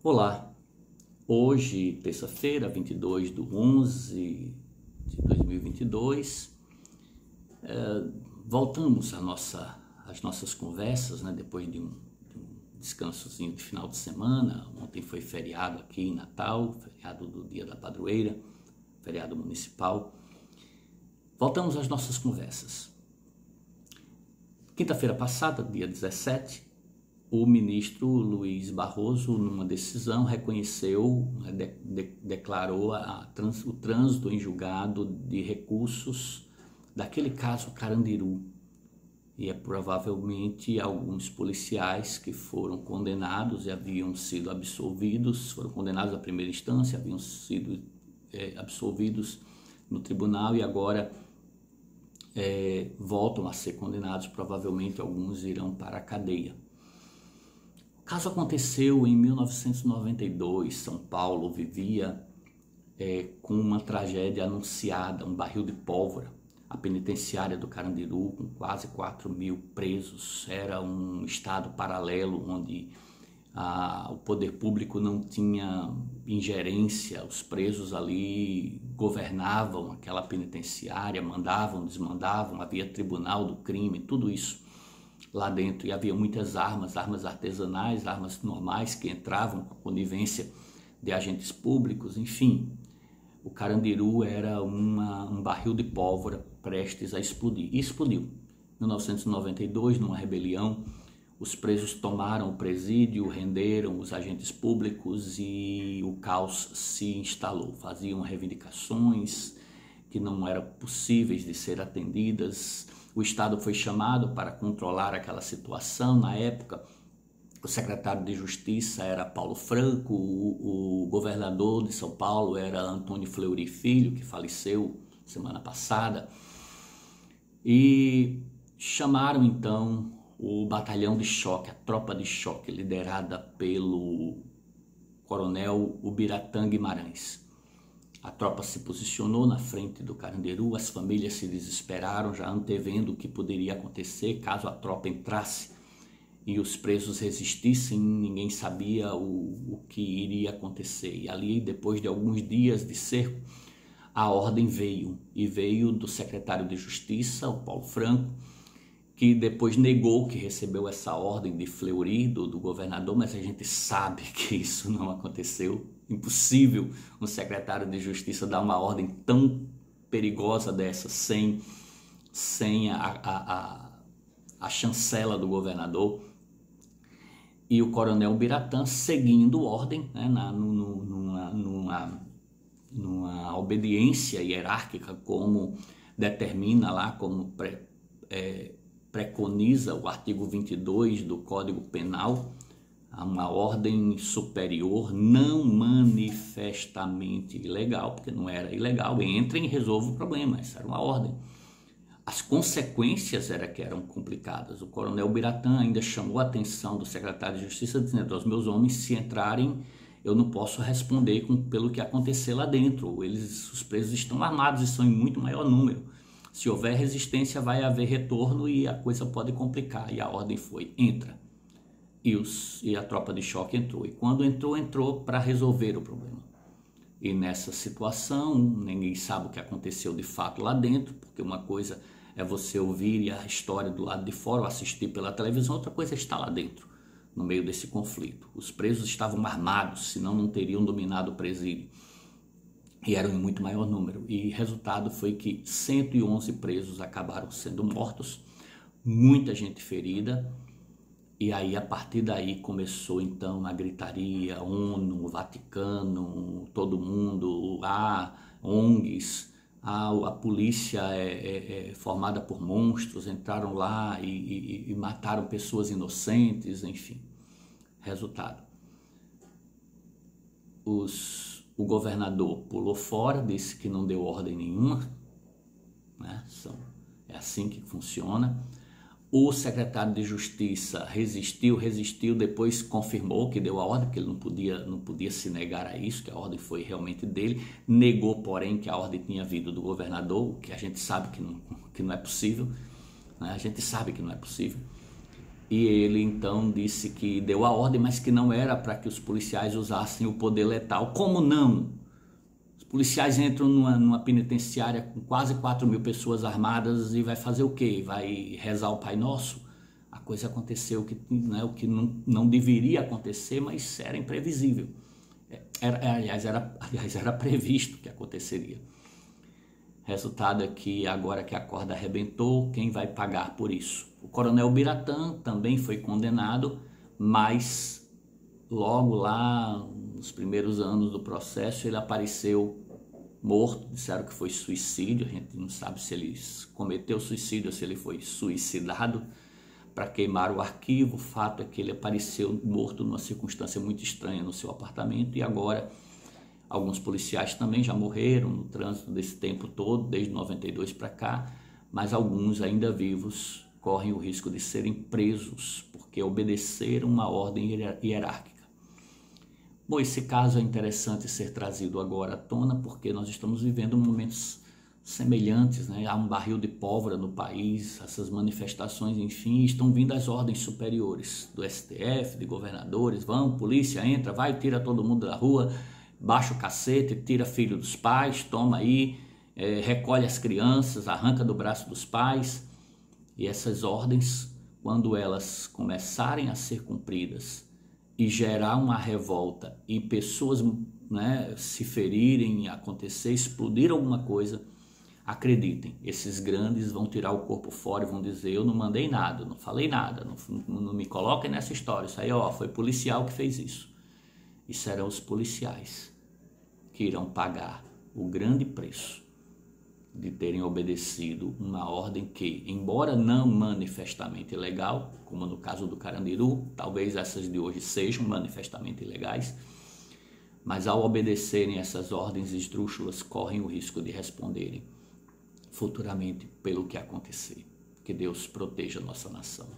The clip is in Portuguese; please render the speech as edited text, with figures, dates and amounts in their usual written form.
Olá, hoje, terça-feira, 22/11 de 2022, voltamos às nossas conversas, né, depois de um descansozinho de final de semana. Ontem foi feriado aqui em Natal, feriado do Dia da Padroeira, feriado municipal. Voltamos às nossas conversas. Quinta-feira passada, dia 17, o ministro Luiz Barroso, numa decisão, reconheceu, declarou o trânsito em julgado de recursos daquele caso Carandiru. E provavelmente alguns policiais que foram condenados e haviam sido absolvidos, foram condenados à primeira instância, haviam sido absolvidos no tribunal e agora voltam a ser condenados. Provavelmente alguns irão para a cadeia. O caso aconteceu em 1992. São Paulo vivia com uma tragédia anunciada, um barril de pólvora. A penitenciária do Carandiru, com quase 4.000 presos, era um estado paralelo onde o poder público não tinha ingerência. Os presos ali governavam aquela penitenciária, mandavam, desmandavam, havia tribunal do crime, tudo isso lá dentro. E havia muitas armas artesanais, armas normais que entravam com a conivência de agentes públicos, enfim. O Carandiru era um barril de pólvora prestes a explodir. E explodiu. Em 1992, numa rebelião, os presos tomaram o presídio, renderam os agentes públicos e o caos se instalou. Faziam reivindicações que não eram possíveis de ser atendidas. O Estado foi chamado para controlar aquela situação. Na época, o secretário de Justiça era Paulo Franco, o governador de São Paulo era Antônio Fleury Filho, que faleceu semana passada. E chamaram então o batalhão de choque, a tropa de choque, liderada pelo coronel Ubiratã Guimarães. A tropa se posicionou na frente do Carandiru, as famílias se desesperaram, já antevendo o que poderia acontecer caso a tropa entrasse e os presos resistissem. Ninguém sabia o que iria acontecer. E ali, depois de alguns dias de cerco, a ordem veio, e veio do secretário de Justiça, o Paulo Franco, que depois negou que recebeu essa ordem de Fleury, do governador, mas a gente sabe que isso não aconteceu. Impossível um secretário de Justiça dar uma ordem tão perigosa dessa sem a chancela do governador. E o coronel Ubiratã, seguindo ordem, né, numa obediência hierárquica, como determina lá, como preconiza o artigo 22 do Código Penal, uma ordem superior não manifestamente ilegal, porque não era ilegal, entra e resolve o problema. Essa era uma ordem. As consequências eram complicadas. O coronel Ubiratã ainda chamou a atenção do secretário de Justiça, dizendo aos meus homens: se entrarem, eu não posso responder pelo que acontecer lá dentro. Os presos estão armados e são em muito maior número. Se houver resistência, vai haver retorno e a coisa pode complicar. E a ordem foi: entra. E a tropa de choque entrou. E quando entrou para resolver o problema. E nessa situação, ninguém sabe o que aconteceu de fato lá dentro, porque uma coisa é você ouvir a história do lado de fora ou assistir pela televisão, outra coisa é estar lá dentro, no meio desse conflito. Os presos estavam armados, senão não teriam dominado o presídio. E eram em muito maior número. E resultado foi que 111 presos acabaram sendo mortos, muita gente ferida. E aí, a partir daí, começou então a gritaria: ONU, Vaticano, todo mundo, ONGs, a polícia é formada por monstros, entraram lá e mataram pessoas inocentes, enfim. Resultado: o governador pulou fora, disse que não deu ordem nenhuma, né? É assim que funciona. O secretário de Justiça resistiu, depois confirmou que deu a ordem, que ele não podia se negar a isso, que a ordem foi realmente dele. Negou, porém, que a ordem tinha vindo do governador, o que a gente sabe que não é possível, né? A gente sabe que não é possível. E ele então disse que deu a ordem, mas que não era para que os policiais usassem o poder letal. Como não? Os policiais entram numa penitenciária com quase 4.000 pessoas armadas e vai fazer o quê? Vai rezar o Pai Nosso? A coisa aconteceu o que não deveria acontecer, mas era imprevisível. Aliás, era previsto que aconteceria. Resultado é que agora que a corda arrebentou, quem vai pagar por isso? O coronel Biratã também foi condenado, mas logo lá nos primeiros anos do processo ele apareceu morto. Disseram que foi suicídio, a gente não sabe se ele cometeu suicídio ou se ele foi suicidado para queimar o arquivo. O fato é que ele apareceu morto numa circunstância muito estranha no seu apartamento e agora alguns policiais também já morreram no trânsito desse tempo todo, desde 92 para cá, mas alguns ainda vivos correm o risco de serem presos porque obedeceram uma ordem hierárquica. Bom, esse caso é interessante ser trazido agora à tona porque nós estamos vivendo momentos semelhantes, né? Há um barril de pólvora no país, essas manifestações, enfim, estão vindo as ordens superiores do STF, de governadores, vão, polícia, entra, vai, tira todo mundo da rua, baixa o cacete, tira filho dos pais, toma aí, recolhe as crianças, arranca do braço dos pais. E essas ordens, quando elas começarem a ser cumpridas e gerar uma revolta e pessoas, né, se ferirem, acontecer, explodir alguma coisa, acreditem, esses grandes vão tirar o corpo fora e vão dizer: eu não mandei nada, não falei nada, não me coloquem nessa história, isso aí foi policial que fez isso. E serão os policiais que irão pagar o grande preço de terem obedecido uma ordem que, embora não manifestamente ilegal, como no caso do Carandiru, talvez essas de hoje sejam manifestamente ilegais, mas ao obedecerem essas ordens esdrúxulas, correm o risco de responderem futuramente pelo que acontecer. Que Deus proteja a nossa nação.